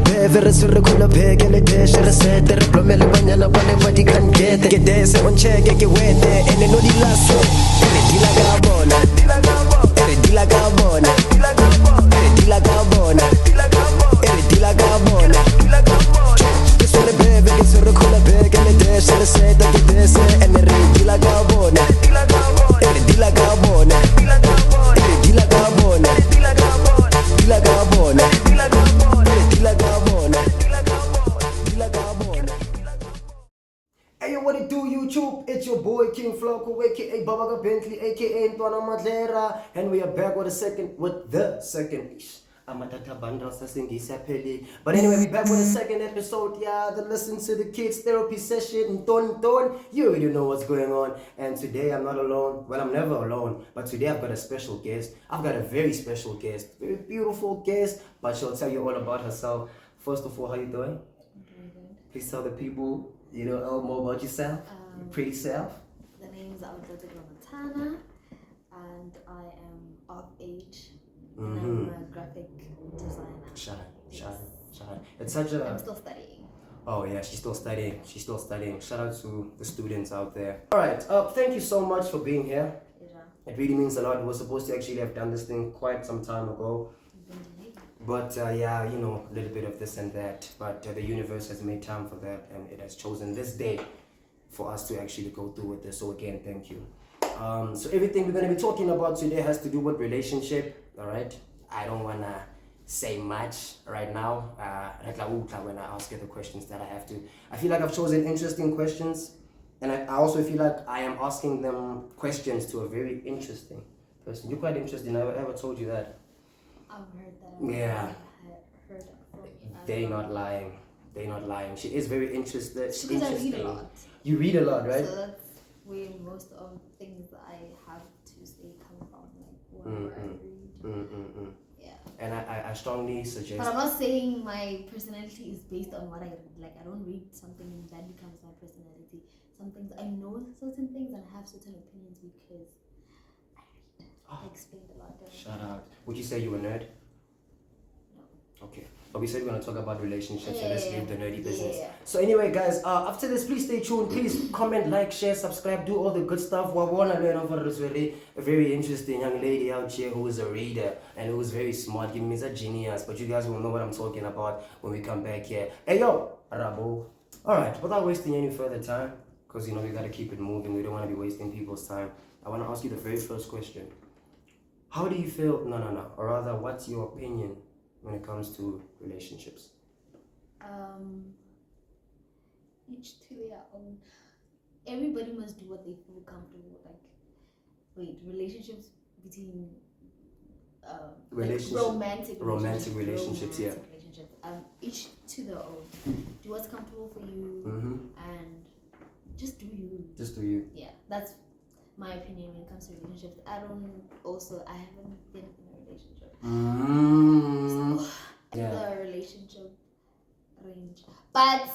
bevere sure khula pheke le deshe re sete re blomele banyana bale ba di can get ke dese on check ke wete ene no di laso re dila ka bona re dila ka bona re dila ka bona re dila ka bona ke sure beve ke sure khula pheke le deshe re sete ke dese ene re dila ka bona re dila ka bona re dila ka bona dila ka bona Hey, what it do, YouTube? It's your boy King Flocko, aka Babaga Bentley, aka Ntwana Madlera, and we are back with the second ish. Amatata bundle sasingisa peli. But anyway, we back with the second episode. Yeah, the listen to the kids therapy session. Ton. You already know what's going on. And today I'm not alone. Well, I'm never alone. But today I've got a special guest. I've got a very special guest, very beautiful guest. But she'll tell you all about herself. First of all, how you doing? I'm doing good. Please tell the people, more about yourself. Your pretty self. The name is Tokelo, and I am of age. And I'm a graphic designer. Shine. It's such a... I'm still studying. Oh yeah, she's still studying. Shout out to the students out there. Alright, thank you so much for being here. Yeah. It really means a lot. We were supposed to actually have done this thing quite some time ago. But yeah, a little bit of this and that. But the universe has made time for that, and it has chosen this day for us to actually go through with this. So again, thank you. So everything we're going to be talking about today has to do with relationship. All right. I don't want to say much right now. When I ask you the questions that I have to, I feel like I've chosen interesting questions, and I also feel like I am asking them questions to a very interesting person. You're quite interesting. I ever told you that? I've heard that. Yeah. I heard that from you. They're not lying. She is very interested. Because I read a lot. You read a lot, right? So that's where most of things that I have to say come from, like whatever I read. Yeah. And I strongly suggest. But I'm not saying my personality is based on what I read. Like I don't read something and that becomes my personality. Some things I know certain things and I have certain opinions because I read. I explained a lot. Shut up. Would you say you're a nerd? No. Okay. But we said we're going to talk about relationships, so let's leave the nerdy business. Yeah. So anyway, guys, after this, please stay tuned. Please comment, like, share, subscribe, do all the good stuff. We want to learn over this a very interesting young lady out here who is a reader and who is very smart. Give me a genius, but you guys will know what I'm talking about when we come back here. Hey, yo, Rabo. All right, without wasting any further time, because, we got to keep it moving. We don't want to be wasting people's time. I want to ask you the very first question. How do you feel? No. Or rather, what's your opinion when it comes to relationships? Each to their own. Everybody must do what they feel comfortable. Relationships between romantic relationships. Each to their own. Do what's comfortable for you, and just do you. Yeah, that's my opinion when it comes to relationships. I haven't been in a relationship. So the relationship range. But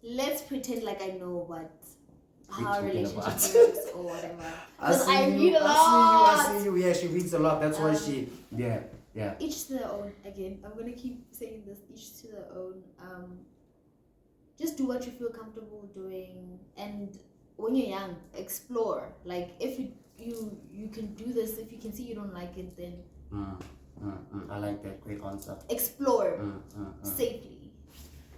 let's pretend like I know how a relationship works or whatever. Because I read a lot. I see you. Yeah, she reads a lot. That's why she yeah. Each to their own. Again, I'm gonna keep saying this, each to their own. Just do what you feel comfortable doing, and when you're young, explore. Like if you can do this, if you can see you don't like it, then I like that. Great answer. Explore safely.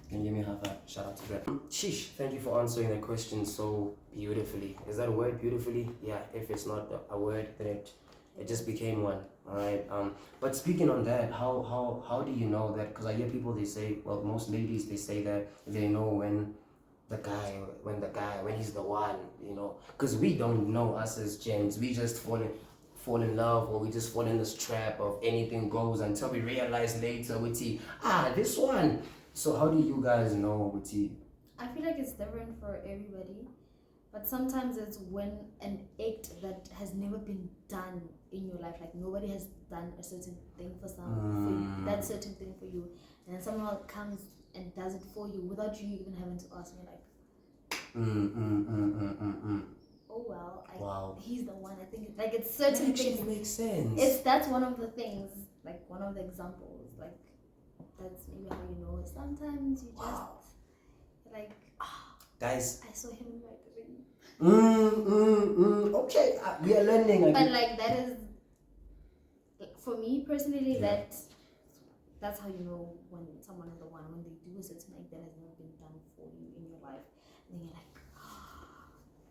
Can you give me a high five? Shout out to that. Sheesh, thank you for answering that question so beautifully. Is that a word, beautifully? Yeah, if it's not a word, then it just became one. All right. But speaking on that, how do you know that? Because I hear people, they say, well, most ladies, they say that they know when he's the one, because we don't know, us as gents. We just fall in love, or we just fall in this trap of anything goes until we realize later this one. So how do you guys know, Wuti? I feel like it's different for everybody, but sometimes it's when an act that has never been done in your life, like nobody has done a certain thing for that certain thing for you, and then someone comes and does it for you without you even having to ask me, like, oh well, wow, he's the one. I think it's certain things. Makes sense. That's one of the things, like one of the examples, like that's maybe how you know. Sometimes you just like, guys, I saw him in my dream. Okay, we are learning. But like that is, for me personally, that's how you know when someone is the one, when they do something like that has never been done for you in your life, and then you're like,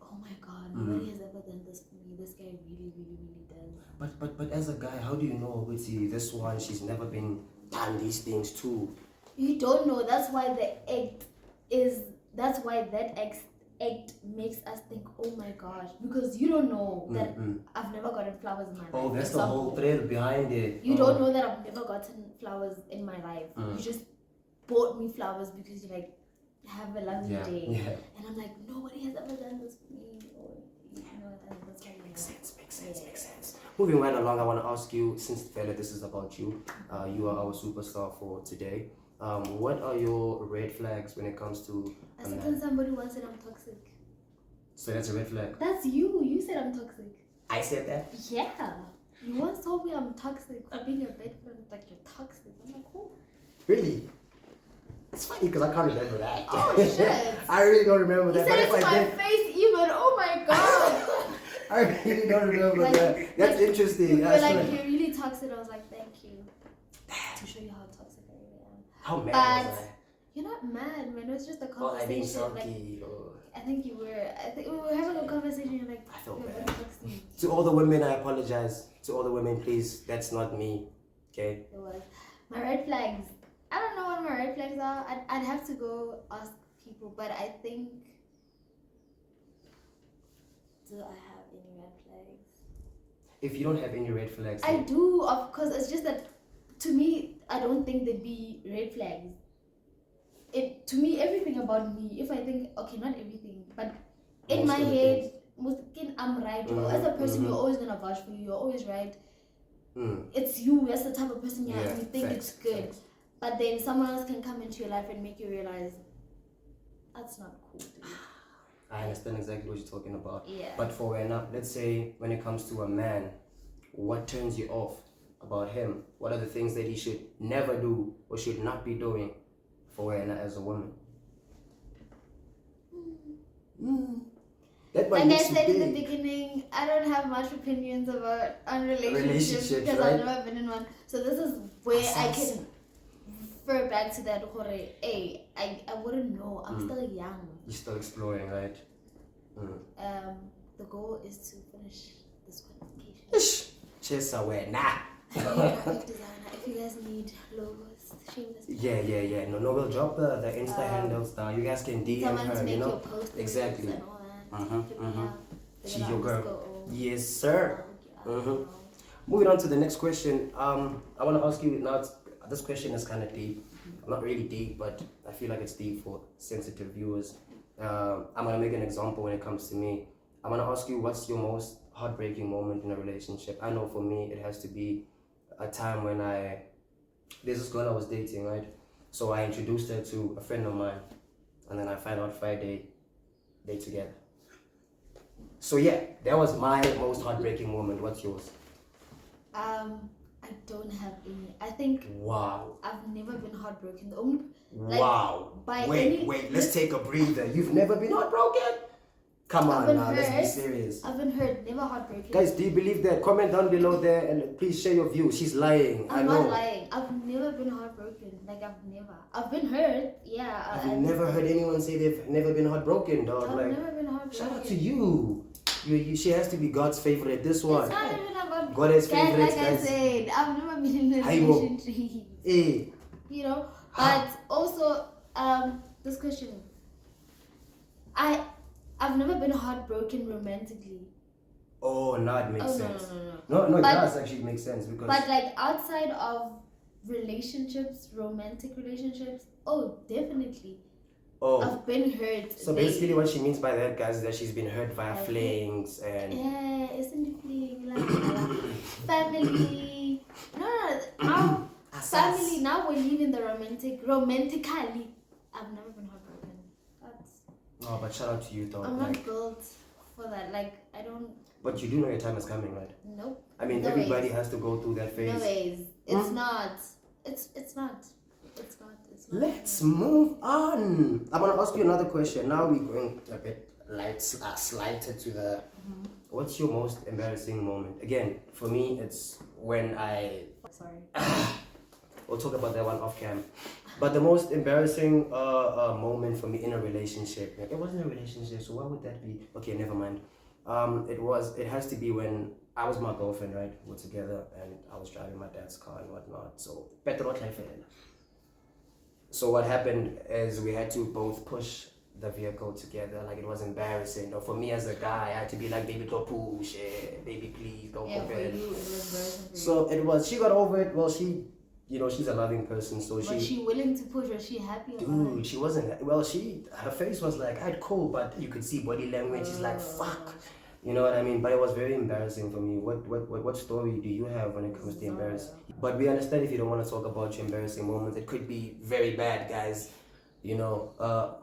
oh my god, nobody has ever done this for me. This guy really, really, really does. But as a guy, how do you know, this one, she's never been done these things too? You don't know. That's why that's why that act makes us think, oh my gosh, because you don't know that I've never gotten flowers in my life. Oh, that's the whole thread behind it. You don't know that I've never gotten flowers in my life. You just bought me flowers because you like have a lovely day. Yeah. And I'm like, nobody has ever done this for me. Or, that's how you know. Makes sense. Moving right along, I want to ask you, since fella, this is about you. You are our superstar for today. What are your red flags when it comes to... I said when somebody once said I'm toxic. So that's a red flag? That's you. You said I'm toxic. I said that? Yeah. You once told me I'm toxic. I've been your bed friend, like you're toxic. I'm like, who? Really? It's funny because I can't remember that. Oh shit. I really don't remember that. You said it to my face even. Oh my god. I really don't remember that. That's interesting. You're like, you're really toxic. I was like, thank you. To show you how toxic I really am. How mad was I? You're not mad, man. It was just a conversation. Well, I being sulky. I think you were. I think we were having a conversation. You're like, I felt bad. To all the women, I apologize. To all the women, please, that's not me. Okay? It was. My red flags. I don't know what my red flags are. I'd have to go ask people, but I think... Do I have any red flags? If you don't have any red flags... I do, of course. It's just that, to me, I don't think they'd be red flags. To me, everything about me, if I think, okay, not everything, but in my head, I'm right. As a person, you're always going to vouch for you. You're always right. It's you. That's the type of person you are. You think it's good. Facts. But then someone else can come into your life and make you realize that's not cool, dude. I understand exactly what you're talking about. Yeah. But for let's say when it comes to a man, what turns you off about him? What are the things that he should never do or should not be doing for as a woman? Like I said in the beginning, I don't have much opinions about relationships because I've never been in one. So this is where I can refer back to that. Hey, I wouldn't know. I'm still young. You're still exploring, right? The goal is to finish this qualification. Cheers away, nah. Graphic designer. If you guys need logos, shameless. Yeah. No, we'll drop the Insta handles down. You guys can DM her, you know. Exactly. And all that. She's your girl. Yes, sir. Moving on to the next question. I want to ask you now. This question is kind of deep. Not really deep, but I feel like it's deep for sensitive viewers. I'm gonna make an example when it comes to me. I'm gonna ask you, what's your most heartbreaking moment in a relationship? I know for me, it has to be a time when there's this girl I was dating, right? So I introduced her to a friend of mine, and then I find out Friday they're together. So yeah, that was my most heartbreaking moment. What's yours? I don't have any. I think. Wow. I've never been heartbroken. The only. Wow. Wait. Let's take a breather. You've never been heartbroken? Come on now, let's be serious. I've been hurt, never heartbroken. Guys, do you believe that? Comment down below there and please share your view. She's lying. I'm not lying. I've never been heartbroken. Like I've been hurt. Yeah. I've never heard anyone say they've never been heartbroken, dog. I've never been heartbroken. Shout out to you. She has to be God's favorite. This one. It's not even about God's favorite. Like I said, I've never been in a relationship. Hey. You know, but also this question. I've never been heartbroken romantically. Oh, no, it makes sense. No, it does actually make sense because. But like outside of relationships, romantic relationships, oh, definitely. Oh. I've been hurt. So basically, what she means by that, guys, is that she's been hurt via flings and. Yeah, isn't it fling like family? No, family. Now we're leaving the romantically. I've never been heartbroken. Oh, but shout out to you, though. I'm not built for that. Like, I don't. But you do know your time is coming, right? Nope. I mean, everybody has to go through that phase. No ways. It's not. It's not. Let's move on. I'm gonna ask you another question. Now we're going a bit slighter to the. What's your most embarrassing moment? Again, for me, it's when I. Sorry. We'll talk about that one off cam. But the most embarrassing moment for me in a relationship. It wasn't a relationship, so what would that be? Okay, never mind. It has to be when I was my girlfriend, right? We're together and I was driving my dad's car and whatnot. So petrol life. So what happened is we had to both push the vehicle together. Like, it was embarrassing. Or for me as a guy, I had to be like, baby, don't push it. Baby, please don't push it. It was embarrassing. So she got over it. Well, she's a loving person, so was she willing to push? Was she happy? Dude, she wasn't. Well, her face was like, I'd cool, but you could see body language. She's like, fuck. You know what I mean? But it was very embarrassing for me. What story do you have when it comes to embarrassing? But we understand if you don't want to talk about your embarrassing moments. It could be very bad, guys. You know,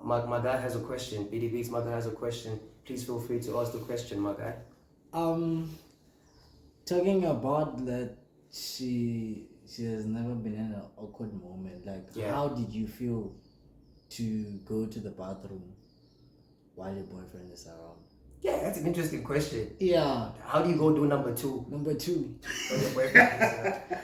my guy has a question. BDB's my guy has a question. Please feel free to ask the question, my guy. Talking about that, she has never been in an awkward moment. Like, how did you feel to go to the bathroom while your boyfriend is around? Yeah, that's an interesting question. Yeah. How do you go do number two? Number two.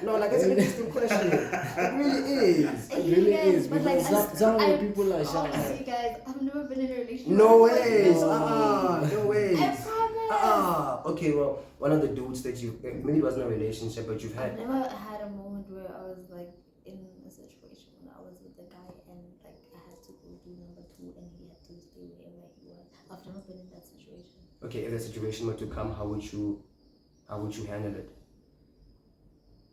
No, like, it's an interesting question. It really is. It really is. But like, some of the people are shy. Honestly, guys, I've never been in a relationship. No ways. No ways. I promise. Okay, well, one of the dudes that maybe it wasn't a relationship, but you've had. I've never had a moment where I was like in a situation when I was with a guy and like I had to go do number two and he had to stay wherever he was. I've never been in that situation. Okay, if the situation were to come, how would you handle it?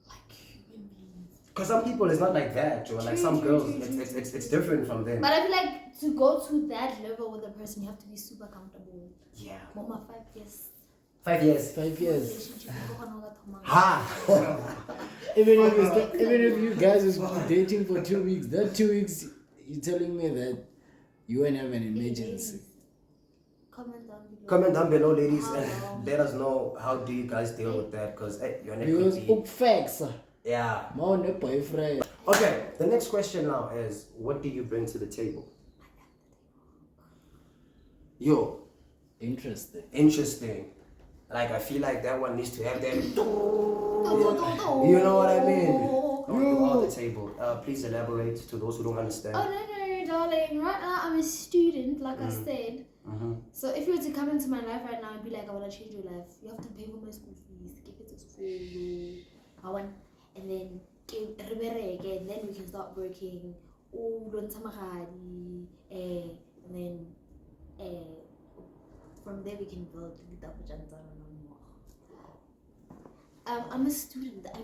Like human beings. Because some people it's not like that, or like some girls, it's different from them. But I feel like to go to that level with a person, you have to be super comfortable. Yeah. Mama, 5 years. 5 years. 5 years. Ha! Even if you guys was dating for 2 weeks, that 2 weeks you're telling me that you won't have an emergency. Comment down below, ladies, and let us know how do you guys deal with that, because you're not facts. Yeah. Boyfriend. Okay, the next question now is, what do you bring to the table? Yo. Interesting. Like, I feel like that one needs to have that. You know what I mean? On the table. Please elaborate to those who don't understand. Oh no, darling. Right now I'm a student, like I said. So if you were to come into my life right now and be like, I want to change your life, you have to pay for my school fees, get it to school, and then and then we can start working. And then from there we can build. I'm a student. I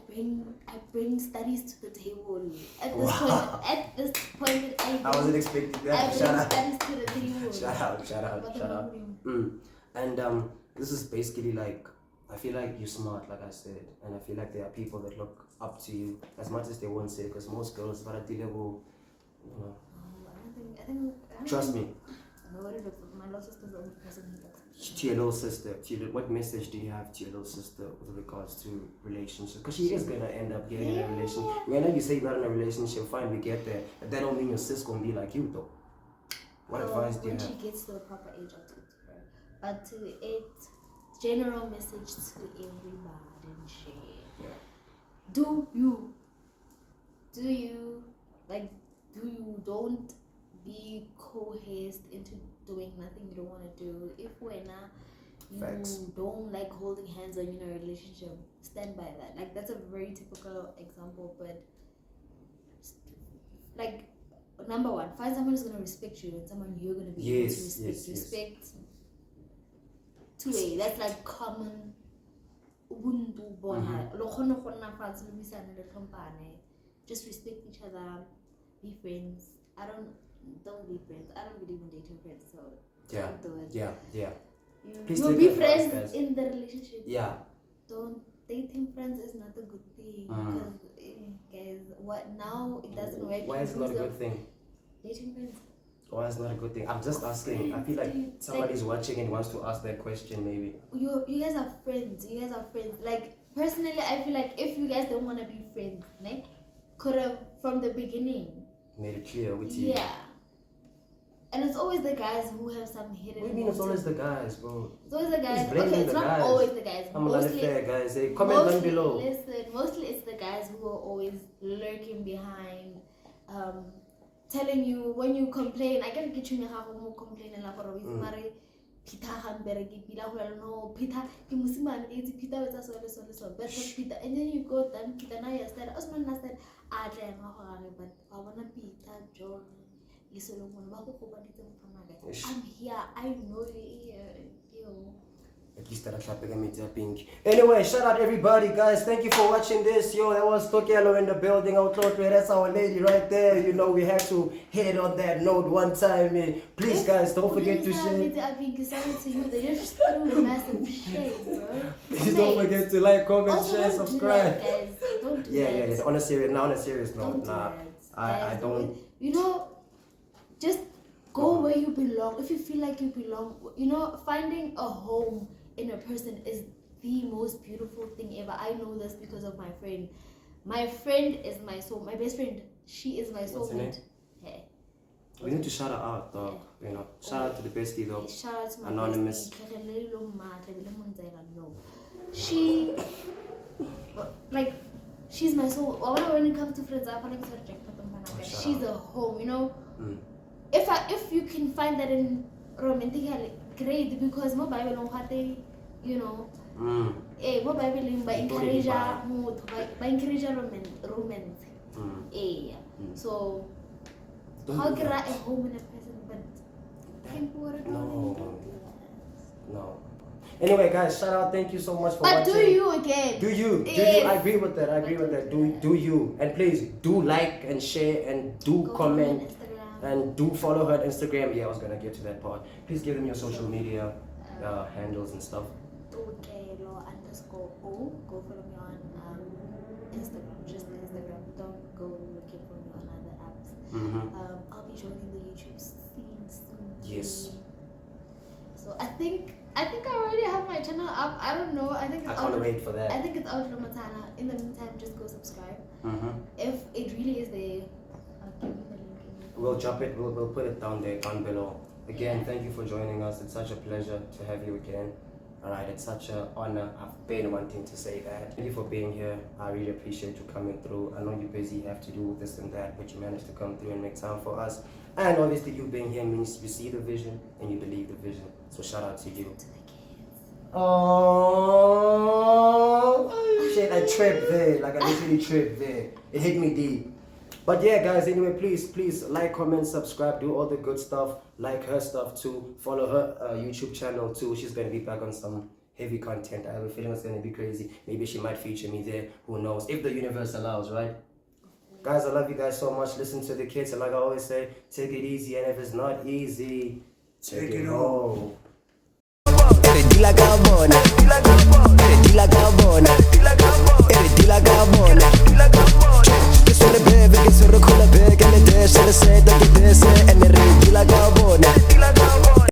bring studies to the table. At this point, I wasn't expecting that. Shout out. Studies to the table. Shout out. And this is basically like, I feel like you're smart, like I said, and I feel like there are people that look up to you as much as they won't say, because most girls, but at the level, you know. I think. Trust me. Nobody looks up. My little sister's the only person who looks up. To your little sister, what message do you have to your little sister with regards to relationships? Because she is gonna end up getting in a relationship. Whenever you say you're not in a relationship, fine, we get there. But that don't mean your sis gonna be like you though. What advice do you have? When she gets to a proper age, I'll talk to her. But to it, general message to everybody and shit. Yeah. Do you don't be coerced into doing nothing you don't want to do. If you don't like holding hands or you're in a relationship, stand by that. Like, that's a very typical example, but like, number one, find someone who's going to respect you and someone you're going to be able to respect. Respect. Two-way. That's like common. Just respect each other. Be friends. Don't be friends. I don't believe in dating friends, so don't do it. Yeah. You'll be friends in the relationship. Yeah. Dating friends is not a good thing. Because, guys, what now? It doesn't work. Why is it not a good thing? Dating friends. Why is it not a good thing? I'm just asking. I feel like somebody's watching and wants to ask that question, maybe. You guys are friends. Like, personally, I feel like if you guys don't want to be friends, could have from the beginning made it clear with you. Yeah. And it's always the guys who have some hidden. What do you mean it's always the guys, bro? It's always the guys. Okay, it's not guys. always the guys. I'm not fair, guys. Hey, comment down below. Listen, mostly it's the guys who are always lurking behind, telling you when you complain. I can get you in a complaining like Peter Hamberg, Peter no Peter, Kimusiman, Peter with us so Peter, and then you go then Peter now you said, Osman said, I but I wanna Peter John. I'm here, I know you're here. At least that I pink. Anyway, shout out everybody, guys. Thank you for watching this. Yo, that was Tokelo in the building. That's our lady right there. You know, we have to hit on that note one time. Please, guys, don't forget to share. Please don't forget to like, comment, share, subscribe. Yeah. On a serious note, I don't. You know, just go where you belong. If you feel like you belong, you know, finding a home in a person is the most beautiful thing ever. I know this because of my friend. My friend is my soul. My best friend, she is my soulmate. Hey. We need to shout her out, dog. You know, shout out to the bestie, though. Shout out to my Anonymous. Bestie. No. She, like, she's my soul. When it comes to friends, I feel like she's a home, you know. If you can find that in romantically, great, because my Bible don't have you know, my Bible by encourage romance. So how can I a home in a person, but no. Anyway, guys, shout out. Thank you so much for watching. But do you again? Do you? I agree with that. Do you? And please do like and share and do comment. And do follow her on Instagram. Yeah, I was gonna get to that part. Please give them your social media handles and stuff. Tokelo _O. Go follow me on Instagram. Just Instagram. Don't go looking for me on other apps. I'll be joining the YouTube scene soon. Yes. So I think I already have my channel up. I don't know. I can't wait for that. I think it's out from Matana. In the meantime, just go subscribe. If it really is there, I'll give you the link. We'll drop it. We'll put it down below. Again, thank you for joining us. It's such a pleasure to have you again. Alright, it's such an honor. I've been wanting to say that. Thank you for being here. I really appreciate you coming through. I know you're busy, you have to do this and that, but you managed to come through and make time for us. And obviously you being here means you see the vision and you believe the vision. So shout out to you. Oh shit, I tripped there. Like I literally tripped there. It hit me deep. But yeah, guys, anyway, please like, comment, subscribe, do all the good stuff. Like her stuff too. Follow her YouTube channel too. She's going to be back on some heavy content. I have a feeling it's going to be crazy. Maybe she might feature me there. Who knows? If the universe allows, right? Guys, I love you guys so much. Listen to the kids. And like I always say, take it easy. And if it's not easy, take it home.